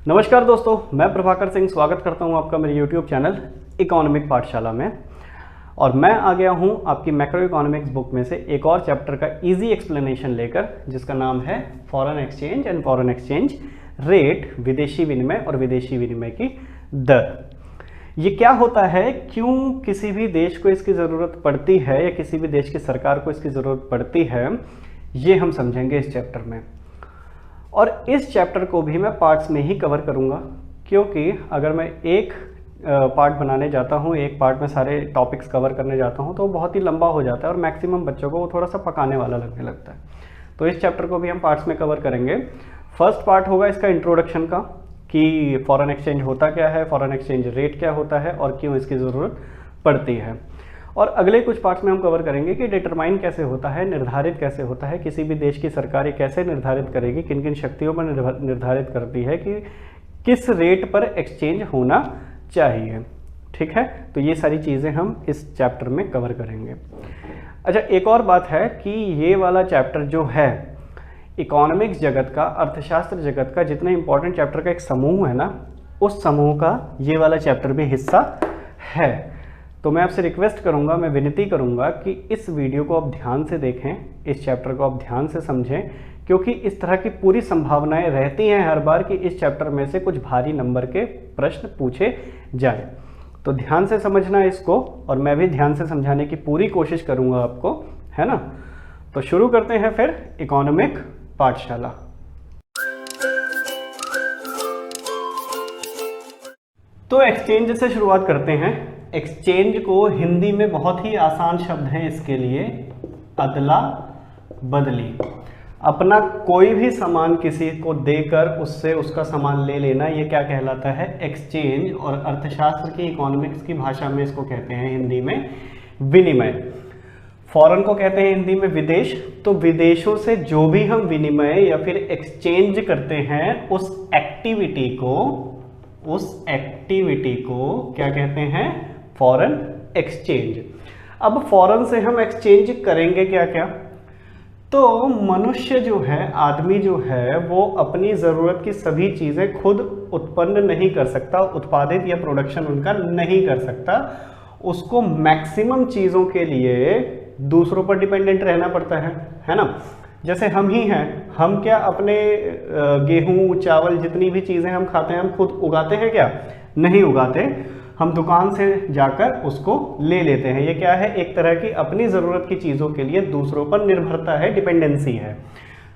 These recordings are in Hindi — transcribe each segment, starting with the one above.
नमस्कार दोस्तों, मैं प्रभाकर सिंह स्वागत करता हूं आपका मेरे YouTube चैनल इकोनॉमिक पाठशाला में। और मैं आ गया हूं आपकी मैक्रो इकोनॉमिक्स बुक में से एक और चैप्टर का इजी एक्सप्लेनेशन लेकर, जिसका नाम है foreign exchange and foreign exchange rate, विदेशी विनिमय और विदेशी विनिमय की दर। ये क्या होता है, क्यों किसी भी देश को इसकी ज़रूरत पड़ती है या किसी भी देश की सरकार को इसकी ज़रूरत पड़ती है, ये हम समझेंगे इस चैप्टर में। और इस चैप्टर को भी मैं पार्ट्स में ही कवर करूंगा, क्योंकि अगर मैं एक पार्ट बनाने जाता हूं, एक पार्ट में सारे टॉपिक्स कवर करने जाता हूं, तो वो बहुत ही लंबा हो जाता है और मैक्सिमम बच्चों को वो थोड़ा सा पकाने वाला लगने लगता है। तो इस चैप्टर को भी हम पार्ट्स में कवर करेंगे। फर्स्ट पार्ट होगा इसका इंट्रोडक्शन का, कि फॉरेन एक्सचेंज होता क्या है, फॉरेन एक्सचेंज रेट क्या होता है और क्यों इसकी ज़रूरत पड़ती है। और अगले कुछ पार्ट्स में हम कवर करेंगे कि डिटरमाइन कैसे होता है, निर्धारित कैसे होता है, किसी भी देश की सरकार कैसे निर्धारित करेगी, किन किन शक्तियों पर निर्धारित करती है कि किस रेट पर एक्सचेंज होना चाहिए। ठीक है, तो ये सारी चीज़ें हम इस चैप्टर में कवर करेंगे। अच्छा, एक और बात है कि ये वाला चैप्टर जो है इकोनॉमिक्स जगत का, अर्थशास्त्र जगत का जितना इंपॉर्टेंट चैप्टर का एक समूह है ना, उस समूह का ये वाला चैप्टर भी हिस्सा है। तो मैं आपसे रिक्वेस्ट करूंगा, मैं विनती करूंगा कि इस वीडियो को आप ध्यान से देखें, इस चैप्टर को आप ध्यान से समझें, क्योंकि इस तरह की पूरी संभावनाएं रहती हैं हर बार कि इस चैप्टर में से कुछ भारी नंबर के प्रश्न पूछे जाएं। तो ध्यान से समझना इसको, और मैं भी ध्यान से समझाने की पूरी कोशिश करूंगा आपको, है ना। तो शुरू करते हैं फिर इकोनॉमिक पाठशाला। तो एक्सचेंज से शुरुआत करते हैं। एक्सचेंज को हिंदी में बहुत ही आसान शब्द है इसके लिए, अदला बदली। अपना कोई भी सामान किसी को देकर उससे उसका सामान ले लेना, ये क्या कहलाता है, एक्सचेंज। और अर्थशास्त्र की, इकोनॉमिक्स की भाषा में इसको कहते हैं हिंदी में विनिमय। फॉरेन को कहते हैं हिंदी में विदेश। तो विदेशों से जो भी हम विनिमय या फिर एक्सचेंज करते हैं, उस एक्टिविटी को क्या कहते हैं, फॉरेन एक्सचेंज। अब फॉरेन से हम एक्सचेंज करेंगे क्या क्या, तो मनुष्य जो है, आदमी जो है, वो अपनी ज़रूरत की सभी चीज़ें खुद उत्पन्न नहीं कर सकता, उत्पादित या प्रोडक्शन उनका नहीं कर सकता। उसको मैक्सिमम चीज़ों के लिए दूसरों पर डिपेंडेंट रहना पड़ता है ना। जैसे हम ही हैं, हम क्या अपने गेहूं चावल जितनी भी चीज़ें हम खाते हैं, हम खुद उगाते हैं क्या, नहीं उगाते। हम दुकान से जाकर उसको ले लेते हैं। ये क्या है, एक तरह की अपनी ज़रूरत की चीज़ों के लिए दूसरों पर निर्भरता है, डिपेंडेंसी है।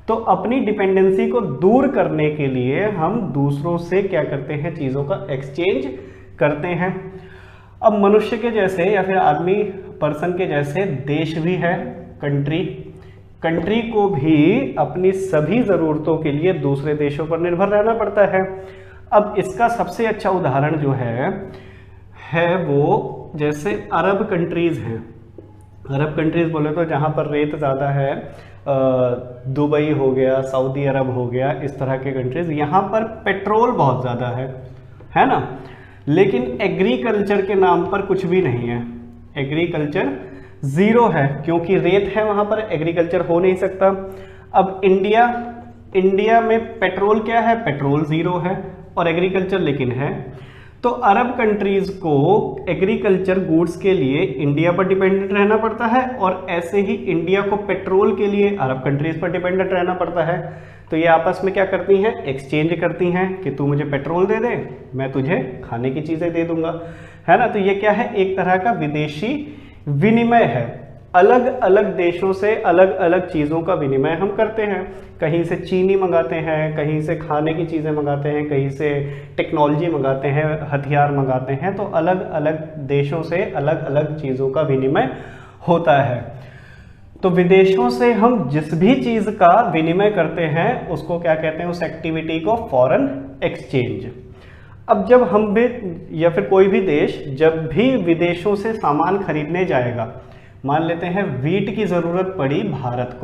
तो अपनी डिपेंडेंसी को दूर करने के लिए हम दूसरों से क्या करते हैं, चीज़ों का एक्सचेंज करते हैं। अब मनुष्य के जैसे या फिर आदमी, पर्सन के जैसे देश भी है, कंट्री को भी अपनी सभी ज़रूरतों के लिए दूसरे देशों पर निर्भर रहना पड़ता है। अब इसका सबसे अच्छा उदाहरण जो है वो जैसे अरब कंट्रीज़ हैं। अरब कंट्रीज़ बोले तो जहाँ पर रेत ज़्यादा है, दुबई हो गया, सऊदी अरब हो गया, इस तरह के कंट्रीज़, यहाँ पर पेट्रोल बहुत ज़्यादा है ना। लेकिन एग्रीकल्चर के नाम पर कुछ भी नहीं है, एग्रीकल्चर ज़ीरो है, क्योंकि रेत है वहाँ पर, एग्रीकल्चर हो नहीं सकता। अब इंडिया में पेट्रोल क्या है, पेट्रोल ज़ीरो है और एग्रीकल्चर लेकिन है। तो अरब कंट्रीज़ को एग्रीकल्चर गुड्स के लिए इंडिया पर डिपेंडेंट रहना पड़ता है, और ऐसे ही इंडिया को पेट्रोल के लिए अरब कंट्रीज़ पर डिपेंडेंट रहना पड़ता है। तो ये आपस में क्या करती हैं, एक्सचेंज करती हैं कि तू मुझे पेट्रोल दे दे, मैं तुझे खाने की चीज़ें दे दूंगा, है ना। तो ये क्या है, एक तरह का विदेशी विनिमय है। अलग अलग देशों से अलग अलग चीज़ों का विनिमय हम करते हैं। कहीं से चीनी मंगाते हैं, कहीं से खाने की चीज़ें मंगाते हैं, कहीं से टेक्नोलॉजी मंगाते हैं, हथियार मंगाते हैं। तो अलग अलग देशों से अलग अलग चीज़ों का विनिमय होता है। तो विदेशों से हम जिस भी चीज़ का विनिमय करते हैं उसको क्या कहते हैं, उस एक्टिविटी को फॉरेन एक्सचेंज। अब जब हम भी या फिर कोई भी देश जब भी विदेशों से सामान खरीदने जाएगा, मान लेते हैं वीट की ज़रूरत पड़ी भारत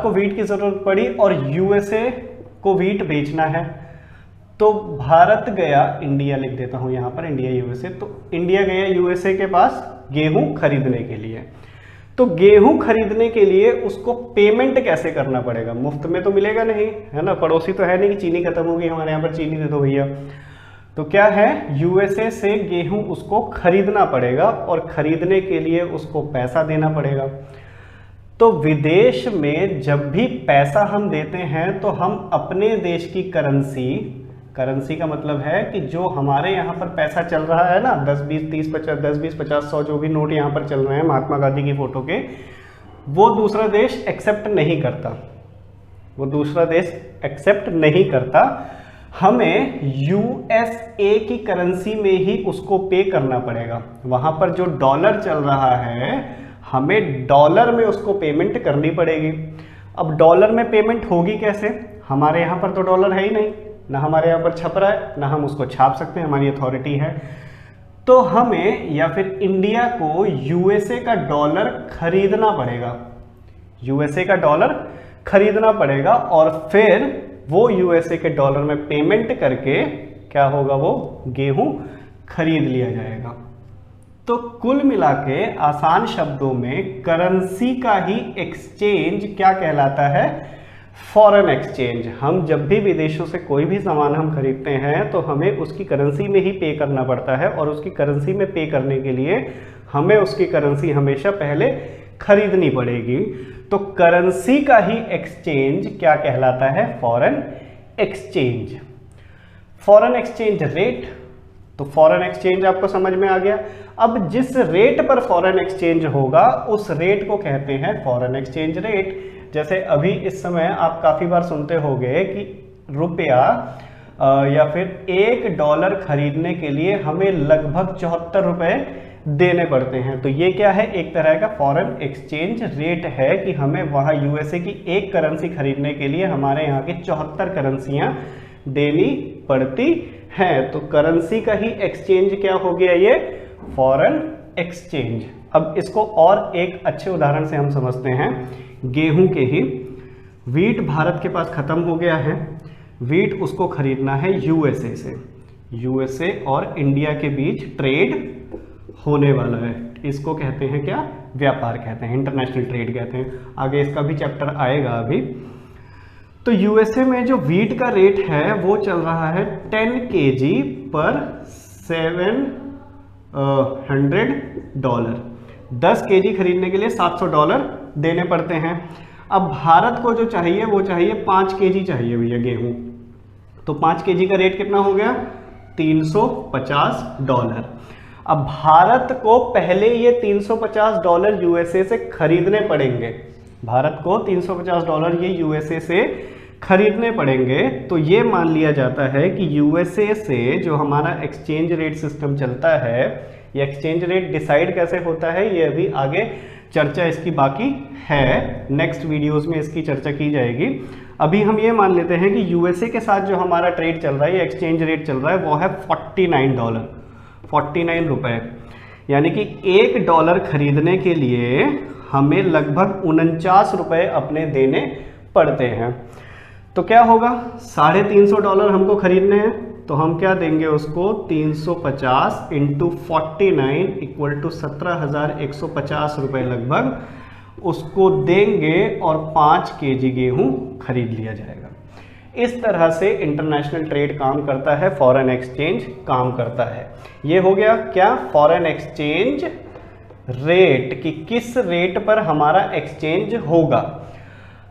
को वीट की ज़रूरत पड़ी और यूएसए को वीट बेचना है, तो भारत गया, इंडिया लिख देता हूँ यहाँ पर, इंडिया यूएसए, तो इंडिया गया यूएसए के पास गेहूँ खरीदने के लिए। तो गेहूं खरीदने के लिए उसको पेमेंट कैसे करना पड़ेगा? मुफ्त में तो मिलेगा नहीं, है ना, पड़ोसी तो है नहीं कि चीनी खत्म होगी हमारे यहाँ पर चीनी दे दो भैया। तो क्या है, यूएसए से गेहूं उसको खरीदना पड़ेगा और खरीदने के लिए उसको पैसा देना पड़ेगा। तो विदेश में जब भी पैसा हम देते हैं तो हम अपने देश की करेंसी का मतलब है कि जो हमारे यहाँ पर पैसा चल रहा है ना, 10 20 30 50 10 20 50 100 जो भी नोट यहाँ पर चल रहे हैं महात्मा गांधी की फोटो के, वो दूसरा देश एक्सेप्ट नहीं करता, वो दूसरा देश एक्सेप्ट नहीं करता। हमें यूएसए की करेंसी में ही उसको पे करना पड़ेगा। वहां पर जो डॉलर चल रहा है हमें डॉलर में उसको पेमेंट करनी पड़ेगी। अब डॉलर में पेमेंट होगी कैसे? हमारे यहाँ पर तो डॉलर है ही नहीं, ना हमारे यहाँ पर छप रहा है, ना हम उसको छाप सकते हैं, हमारी अथॉरिटी है। तो हमें या फिर इंडिया को यूएसए का डॉलर खरीदना पड़ेगा, यूएसए का डॉलर खरीदना पड़ेगा और फिर वो यूएसए के डॉलर में पेमेंट करके क्या होगा, वो गेहूं खरीद लिया जाएगा। तो कुल मिला के आसान शब्दों में करेंसी का ही एक्सचेंज क्या कहलाता है? Foreign exchange. हम जब भी विदेशों से कोई भी सामान हम खरीदते हैं तो हमें उसकी करेंसी में ही पे करना पड़ता है और उसकी करेंसी में पे करने के लिए हमें उसकी करेंसी हमेशा पहले खरीदनी पड़ेगी। तो करेंसी का ही एक्सचेंज क्या कहलाता है? Foreign exchange. Foreign exchange rate, तो फॉरेन एक्सचेंज आपको समझ में आ गया। अब जिस रेट पर फॉरेन एक्सचेंज होगा उस रेट को कहते हैं फॉरेन एक्सचेंज रेट। जैसे अभी इस समय आप काफी बार सुनते होंगे कि रुपया या फिर $1 खरीदने के लिए हमें लगभग 74 रुपए देने पड़ते हैं। तो ये क्या है? एक तरह का फॉरेन एक्सचेंज रेट है कि हमें वहां यूएसए की एक करेंसी खरीदने के लिए हमारे यहाँ की 74 करेंसियां देनी पड़ती हैं। तो करेंसी का ही एक्सचेंज क्या हो गया? ये फॉरेन एक्सचेंज। अब इसको और एक अच्छे उदाहरण से हम समझते हैं, गेहूं के ही। वीट भारत के पास खत्म हो गया है, वीट उसको खरीदना है यूएसए से। यूएसए और इंडिया के बीच ट्रेड होने वाला है, इसको कहते हैं क्या? व्यापार कहते हैं, इंटरनेशनल ट्रेड कहते हैं। आगे इसका भी चैप्टर आएगा अभी। तो यूएसए में जो वीट का रेट है वो चल रहा है 10 kg पर $700। 10 kg खरीदने के लिए $700 देने पड़ते हैं। अब भारत को जो चाहिए वो चाहिए 5 kg चाहिए भैया गेहूं। तो 5 kg का रेट कितना हो गया? $350। अब भारत को पहले ये $350 यूएसए से खरीदने पड़ेंगे, भारत को $350 ये यूएसए से खरीदने पड़ेंगे। तो ये मान लिया जाता है कि यूएसए से जो हमारा एक्सचेंज रेट सिस्टम चलता है, ये एक्सचेंज रेट डिसाइड कैसे होता है ये अभी आगे चर्चा इसकी बाकी है, नेक्स्ट वीडियोस में इसकी चर्चा की जाएगी। अभी हम ये मान लेते हैं कि यूएसए के साथ जो हमारा ट्रेड चल रहा है, ये एक्सचेंज रेट चल रहा है, वो है $49 रुपए। यानी कि $1 खरीदने के लिए हमें लगभग 49 रुपए अपने देने पड़ते हैं। तो क्या होगा? $350 हमको खरीदने हैं, तो हम क्या देंगे उसको? 350 × 49 = 17,150 रुपए लगभग उसको देंगे और 5 kg गेहूं खरीद लिया जाएगा। इस तरह से इंटरनेशनल ट्रेड काम करता है, फॉरेन एक्सचेंज काम करता है। ये हो गया क्या? फॉरेन एक्सचेंज रेट, कि किस रेट पर हमारा एक्सचेंज होगा।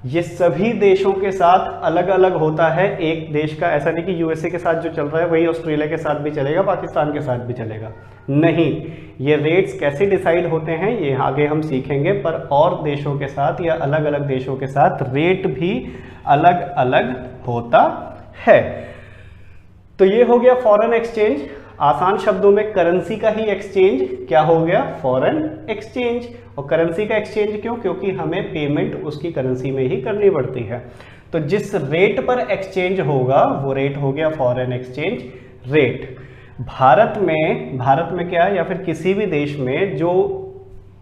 ये सभी देशों के साथ अलग अलग होता है। एक देश का ऐसा नहीं कि यूएसए के साथ जो चल रहा है वही ऑस्ट्रेलिया के साथ भी चलेगा, पाकिस्तान के साथ भी चलेगा, नहीं। ये रेट्स कैसे डिसाइड होते हैं ये आगे हम सीखेंगे, पर और देशों के साथ या अलग अलग देशों के साथ रेट भी अलग अलग होता है। तो ये हो गया फॉरेन एक्सचेंज। आसान शब्दों में करेंसी का ही एक्सचेंज क्या हो गया? Foreign exchange. और करेंसी का एक्सचेंज क्यों? क्योंकि हमें पेमेंट उसकी करेंसी में ही करनी पड़ती है। तो जिस रेट पर एक्सचेंज होगा वो रेट हो गया फॉरेन एक्सचेंज रेट। भारत में क्या, या फिर किसी भी देश में जो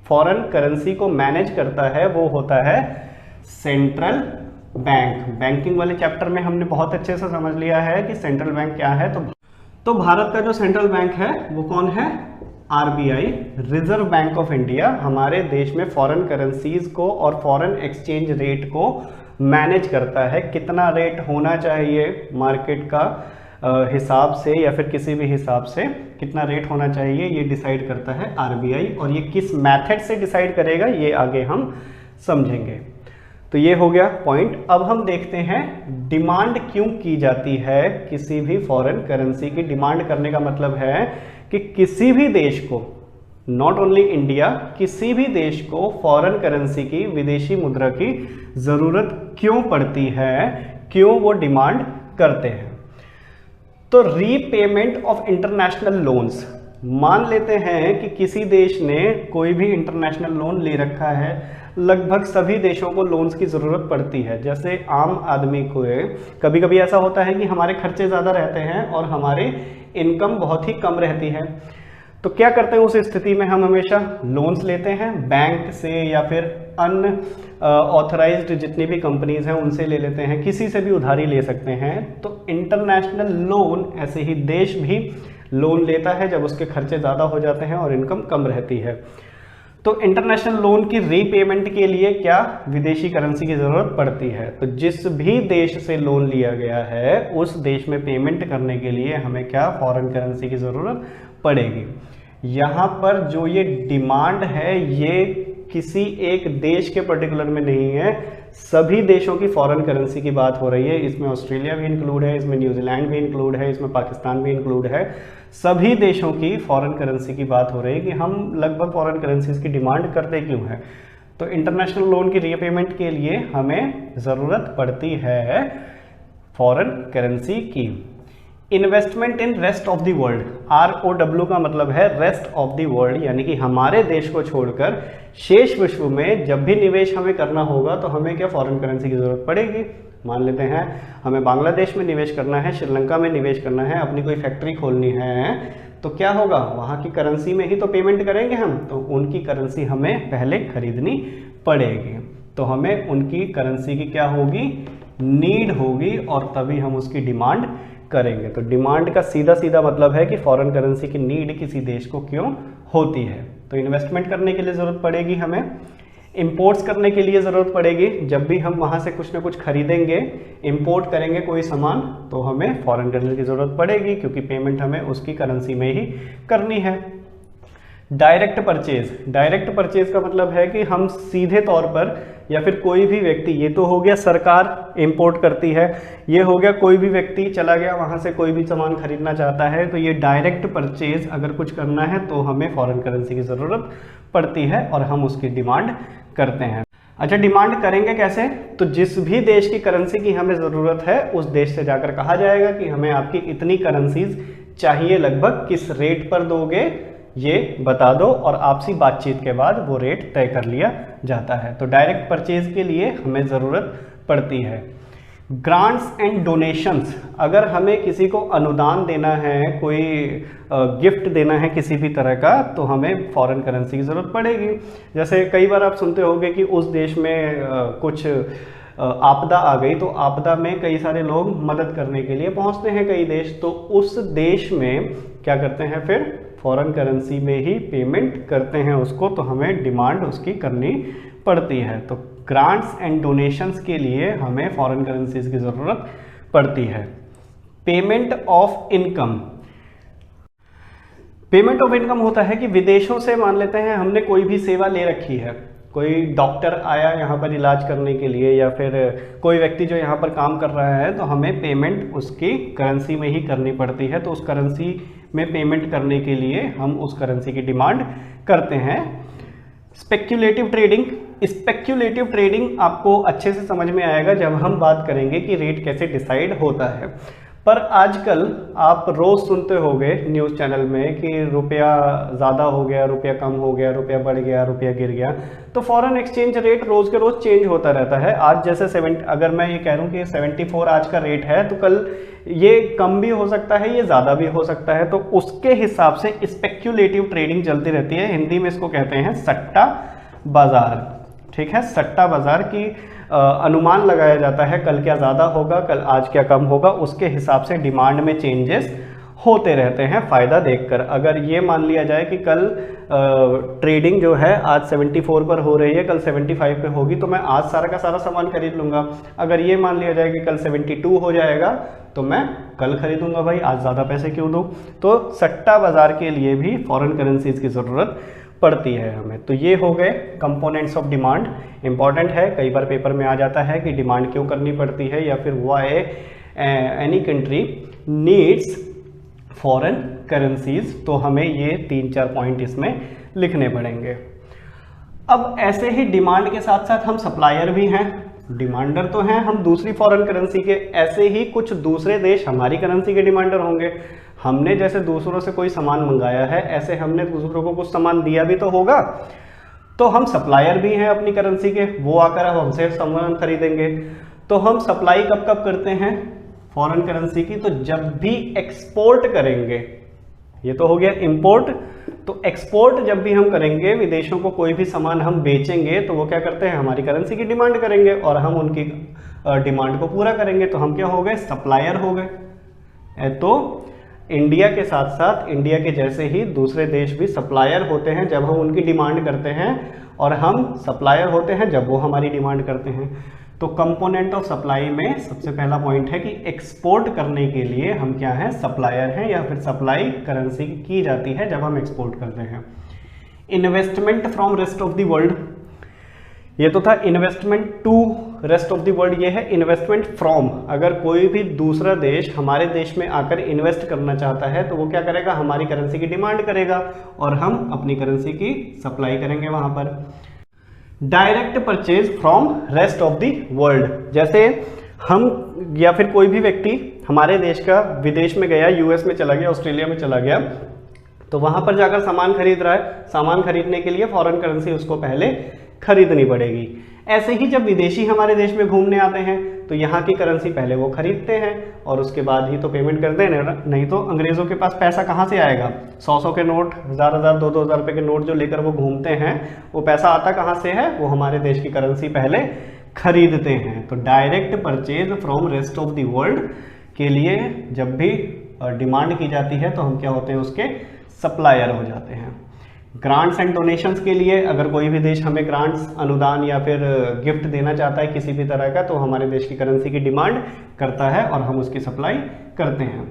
फॉरेन करेंसी को मैनेज करता है वो होता है सेंट्रल बैंक। बैंकिंग वाले चैप्टर में हमने बहुत अच्छे से समझ लिया है कि सेंट्रल बैंक क्या है। तो भारत का जो सेंट्रल बैंक है वो कौन है? RBI reserve bank of India हमारे देश में फॉरेन करेंसीज को और फॉरेन एक्सचेंज रेट को मैनेज करता है। कितना रेट होना चाहिए मार्केट का हिसाब से या फिर किसी भी हिसाब से कितना रेट होना चाहिए ये डिसाइड करता है RBI, और ये किस मेथड से डिसाइड करेगा ये आगे हम समझेंगे। तो ये हो गया पॉइंट। अब हम देखते हैं डिमांड क्यों की जाती है किसी भी फॉरेन करेंसी की। डिमांड करने का मतलब है कि किसी भी देश को, नॉट ओनली इंडिया, किसी भी देश को फॉरेन करेंसी की, विदेशी मुद्रा की जरूरत क्यों पड़ती है, क्यों वो डिमांड करते हैं। तो रीपेमेंट ऑफ इंटरनेशनल लोन्स, मान लेते हैं कि किसी देश ने कोई भी इंटरनेशनल लोन ले रखा है, लगभग सभी देशों को लोन्स की ज़रूरत पड़ती है। जैसे आम आदमी को कभी कभी ऐसा होता है कि हमारे खर्चे ज़्यादा रहते हैं और हमारे इनकम बहुत ही कम रहती है, तो क्या करते हैं उस स्थिति में हम हमेशा लोन्स लेते हैं बैंक से या फिर अन्य ऑथराइज्ड जितनी भी कंपनीज हैं उनसे ले लेते हैं, किसी से भी उधारी ले सकते हैं। तो इंटरनेशनल लोन ऐसे ही देश भी लोन लेता है जब उसके खर्चे ज़्यादा हो जाते हैं और इनकम कम रहती है। तो इंटरनेशनल लोन की रीपेमेंट के लिए क्या विदेशी करेंसी की ज़रूरत पड़ती है। तो जिस भी देश से लोन लिया गया है उस देश में पेमेंट करने के लिए हमें क्या फॉरेन करेंसी की ज़रूरत पड़ेगी। यहाँ पर जो ये डिमांड है ये किसी एक देश के पर्टिकुलर में नहीं है, सभी देशों की फॉरेन करेंसी की बात हो रही है। इसमें ऑस्ट्रेलिया भी इंक्लूड है, इसमें न्यूजीलैंड भी इंक्लूड है, इसमें पाकिस्तान भी इंक्लूड है। सभी देशों की फॉरेन करेंसी की बात हो रही है कि हम लगभग फॉरेन करेंसीज की डिमांड करते क्यों हैं। तो इंटरनेशनल लोन की रीपेमेंट के लिए हमें ज़रूरत पड़ती है फॉरेन करेंसी की। Investment in rest of the world, ROW का मतलब है रेस्ट ऑफ द वर्ल्ड, यानी कि हमारे देश को छोड़कर शेष विश्व में जब भी निवेश हमें करना होगा तो हमें क्या फॉरेन करेंसी की जरूरत पड़ेगी। मान लेते हैं हमें बांग्लादेश में निवेश करना है, श्रीलंका में निवेश करना है, अपनी कोई फैक्ट्री खोलनी है, तो क्या होगा वहाँ की करेंसी में ही तो पेमेंट करेंगे हम, तो उनकी करेंसी हमें पहले खरीदनी पड़ेगी। तो हमें उनकी करेंसी की क्या होगी, नीड होगी, और तभी हम उसकी डिमांड करेंगे। तो डिमांड का सीधा सीधा मतलब है कि फॉरेन करेंसी की नीड किसी देश को क्यों होती है। तो इन्वेस्टमेंट करने के लिए ज़रूरत पड़ेगी, हमें इंपोर्ट्स करने के लिए ज़रूरत पड़ेगी। जब भी हम वहाँ से कुछ ना कुछ खरीदेंगे, इंपोर्ट करेंगे कोई सामान, तो हमें फॉरेन करेंसी की ज़रूरत पड़ेगी क्योंकि पेमेंट हमें उसकी करेंसी में ही करनी है। डायरेक्ट परचेज, डायरेक्ट परचेज का मतलब है कि हम सीधे तौर पर या फिर कोई भी व्यक्ति, ये तो हो गया सरकार इंपोर्ट करती है, ये हो गया कोई भी व्यक्ति चला गया वहाँ से कोई भी सामान खरीदना चाहता है, तो ये डायरेक्ट परचेज अगर कुछ करना है तो हमें फॉरेन करेंसी की ज़रूरत पड़ती है और हम उसकी डिमांड करते हैं। अच्छा, डिमांड करेंगे कैसे, तो जिस भी देश की करेंसी की हमें ज़रूरत है उस देश से जाकर कहा जाएगा कि हमें आपकी इतनी करेंसीज चाहिए, लगभग किस रेट पर दोगे ये बता दो, और आपसी बातचीत के बाद वो रेट तय कर लिया जाता है। तो डायरेक्ट परचेज के लिए हमें ज़रूरत पड़ती है। ग्रांट्स एंड डोनेशंस, अगर हमें किसी को अनुदान देना है, कोई गिफ्ट देना है किसी भी तरह का, तो हमें फॉरेन करेंसी की ज़रूरत पड़ेगी। जैसे कई बार आप सुनते होंगे कि उस देश में कुछ आपदा आ गई, तो आपदा में कई सारे लोग मदद करने के लिए पहुंचते हैं कई देश, तो उस देश में क्या करते हैं फिर फॉरेन करेंसी में ही पेमेंट करते हैं उसको, तो हमें डिमांड उसकी करनी पड़ती है। तो ग्रांट्स एंड डोनेशंस के लिए हमें फॉरेन करेंसीज की ज़रूरत पड़ती है। Payment of income, payment of income होता है कि विदेशों से मान लेते हैं हमने कोई भी सेवा ले रखी है, कोई डॉक्टर आया यहाँ पर इलाज करने के लिए या फिर कोई व्यक्ति जो यहाँ पर काम कर रहा है, तो हमें पेमेंट उसकी करेंसी में ही करनी पड़ती है। तो उस करेंसी में पेमेंट करने के लिए हम उस करेंसी की डिमांड करते हैं। स्पेक्यूलेटिव ट्रेडिंग, स्पेक्यूलेटिव ट्रेडिंग आपको अच्छे से समझ में आएगा जब हम बात करेंगे कि रेट कैसे डिसाइड होता है। पर आजकल आप रोज़ सुनते होंगे न्यूज़ चैनल में कि रुपया ज़्यादा हो गया, रुपया कम हो गया, रुपया बढ़ गया, रुपया गिर गया। तो फॉरेन एक्सचेंज रेट रोज़ के रोज़ चेंज होता रहता है। आज जैसे 70, अगर मैं ये कह रहा हूँ कि 74 आज का रेट है, तो कल ये कम भी हो सकता है, ये ज़्यादा भी हो सकता है। तो उसके हिसाब से स्पेक्यूलेटिव ट्रेडिंग चलती रहती है। हिंदी में इसको कहते हैं सट्टा बाज़ार। ठीक है, सट्टा बाज़ार की अनुमान लगाया जाता है कल क्या ज़्यादा होगा, कल आज क्या कम होगा, उसके हिसाब से डिमांड में चेंजेस होते रहते हैं फ़ायदा देखकर। अगर ये मान लिया जाए कि कल ट्रेडिंग जो है आज 74 पर हो रही है, कल 75 पे होगी, तो मैं आज सारा का सारा सामान खरीद लूँगा। अगर ये मान लिया जाए कि कल 72 हो जाएगा तो मैं कल खरीदूंगा, भाई आज ज़्यादा पैसे क्यों दूँ। तो सट्टा बाज़ार के लिए भी फॉरेन करेंसीज़ की ज़रूरत पड़ती है हमें। तो ये हो गए कंपोनेंट्स ऑफ डिमांड। इंपॉर्टेंट है, कई बार पेपर में आ जाता है कि डिमांड क्यों करनी पड़ती है, या फिर why any country needs foreign currencies. तो हमें ये 3-4 पॉइंट इसमें लिखने पड़ेंगे। अब ऐसे ही डिमांड के साथ साथ हम सप्लायर भी हैं, डिमांडर तो हैं हम दूसरी फॉरेन करेंसी के, ऐसे ही कुछ दूसरे देश हमारी करेंसी के डिमांडर होंगे। हमने जैसे दूसरों से कोई सामान मंगाया है, ऐसे हमने दूसरों को कुछ सामान दिया भी तो होगा, तो हम सप्लायर भी हैं अपनी करेंसी के, वो आकर अब हमसे सामान खरीदेंगे। तो हम सप्लाई कब कब करते हैं फॉरेन करेंसी की, तो जब भी एक्सपोर्ट करेंगे। ये तो हो गया इंपोर्ट। तो एक्सपोर्ट जब भी हम करेंगे, विदेशों को कोई भी सामान हम बेचेंगे, तो वो क्या करते हैं हमारी करेंसी की डिमांड करेंगे और हम उनकी डिमांड को पूरा करेंगे। तो हम क्या हो गए, सप्लायर हो गए। तो इंडिया के साथ साथ इंडिया के जैसे ही दूसरे देश भी सप्लायर होते हैं जब हम उनकी डिमांड करते हैं, और हम सप्लायर होते हैं जब वो हमारी डिमांड करते हैं। तो कंपोनेंट ऑफ सप्लाई में सबसे पहला पॉइंट है कि एक्सपोर्ट करने के लिए हम क्या हैं, सप्लायर हैं, या फिर सप्लाई करेंसी की जाती है जब हम एक्सपोर्ट करते हैं। Investment from rest of the world, ये तो था investment to rest of the world, ये है इन्वेस्टमेंट फ्रॉम। अगर कोई भी दूसरा देश हमारे देश में आकर इन्वेस्ट करना चाहता है तो वो क्या करेगा, हमारी करेंसी की डिमांड करेगा और हम अपनी करेंसी की सप्लाई करेंगे वहां पर। Direct purchase from rest of the world, जैसे हम या फिर कोई भी व्यक्ति हमारे देश का विदेश में गया, यूएस में चला गया, ऑस्ट्रेलिया में चला गया, तो वहां पर जाकर सामान खरीद रहा है। सामान खरीदने के लिए फॉरेन करेंसी उसको पहले खरीदनी पड़ेगी। ऐसे ही जब विदेशी हमारे देश में घूमने आते हैं तो यहाँ की करेंसी पहले वो खरीदते हैं और उसके बाद ही तो पेमेंट करते हैं, नहीं तो अंग्रेज़ों के पास पैसा कहाँ से आएगा। 100 के नोट, 1000 2,000 रुपये के नोट जो लेकर वो घूमते हैं, वो पैसा आता कहाँ से है, वो हमारे देश की करेंसी पहले खरीदते हैं। तो direct purchase from rest of the world के लिए जब भी डिमांड की जाती है तो हम क्या होते हैं, उसके सप्लायर हो जाते हैं। ग्रांट्स एंड डोनेशंस के लिए अगर कोई भी देश हमें ग्रांट्स, अनुदान या फिर गिफ्ट देना चाहता है किसी भी तरह का, तो हमारे देश की करेंसी की डिमांड करता है और हम उसकी सप्लाई करते हैं।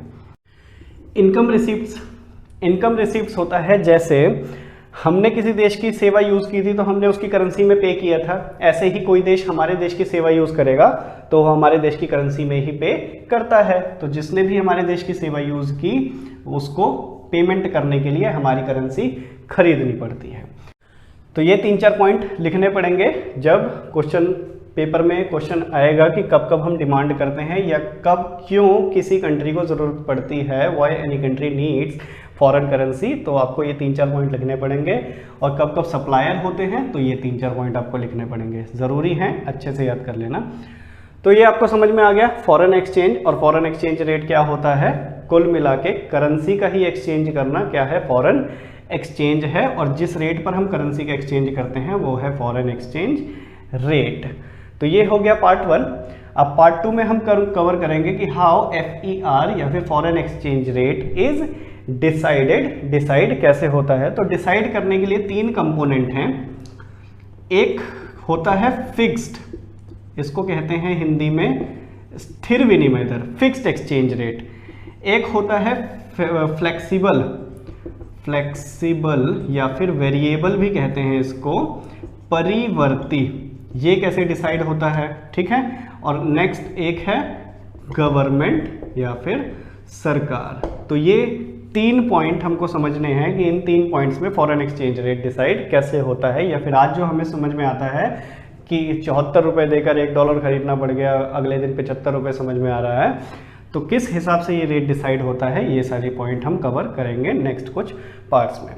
इनकम रिसिप्ट्स, इनकम रिसिप्ट्स होता है जैसे हमने किसी देश की सेवा यूज़ की थी तो हमने उसकी करेंसी में पे किया था, ऐसे ही कोई देश हमारे देश की सेवा यूज़ करेगा तो वो हमारे देश की करेंसी में ही पे करता है। तो जिसने भी हमारे देश की सेवा यूज़ की उसको पेमेंट करने के लिए हमारी करेंसी खरीदनी पड़ती है। तो ये 3-4 पॉइंट लिखने पड़ेंगे जब क्वेश्चन पेपर में क्वेश्चन आएगा कि कब कब हम डिमांड करते हैं या कब क्यों किसी कंट्री को ज़रूरत पड़ती है, why any country needs foreign currency. तो आपको ये 3-4 पॉइंट लिखने पड़ेंगे। और कब कब सप्लायर होते हैं तो ये 3-4 पॉइंट आपको लिखने पड़ेंगे, ज़रूरी हैं, अच्छे से याद कर लेना। तो ये आपको समझ में आ गया फॉरेन एक्सचेंज और फॉरेन एक्सचेंज रेट क्या होता है। कुल मिला के करेंसी का ही एक्सचेंज करना क्या है, फॉरेन एक्सचेंज है, और जिस रेट पर हम करेंसी का एक्सचेंज करते हैं वो है फॉरेन एक्सचेंज रेट। तो ये हो गया पार्ट 1। अब पार्ट 2 में हम कवर करेंगे कि हाउ FER या फिर foreign exchange rate is decided, decide कैसे होता है। तो डिसाइड करने के लिए 3 कंपोनेंट हैं। एक होता है फिक्स्ड, इसको कहते हैं हिंदी में स्थिर विनिमय दर, फिक्स्ड एक्सचेंज रेट। एक होता है फ्लेक्सिबल, फ्लेक्सिबल या फिर वेरिएबल भी कहते हैं इसको, परिवर्ती। ये कैसे डिसाइड होता है, ठीक है। और नेक्स्ट एक है गवर्नमेंट या फिर सरकार। तो ये 3 पॉइंट हमको समझने हैं कि इन 3 पॉइंट्स में फॉरेन एक्सचेंज रेट डिसाइड कैसे होता है। या फिर आज जो हमें समझ में आता है कि 74 रुपये देकर $1 खरीदना पड़ गया, अगले दिन 75 रुपये समझ में आ रहा है, तो किस हिसाब से ये रेट डिसाइड होता है, ये सारे पॉइंट हम कवर करेंगे नेक्स्ट कुछ पार्ट्स में।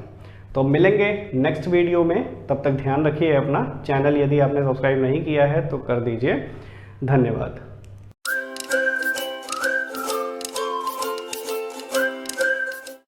तो मिलेंगे नेक्स्ट वीडियो में, तब तक ध्यान रखिए अपना। चैनल यदि आपने सब्सक्राइब नहीं किया है तो कर दीजिए। धन्यवाद।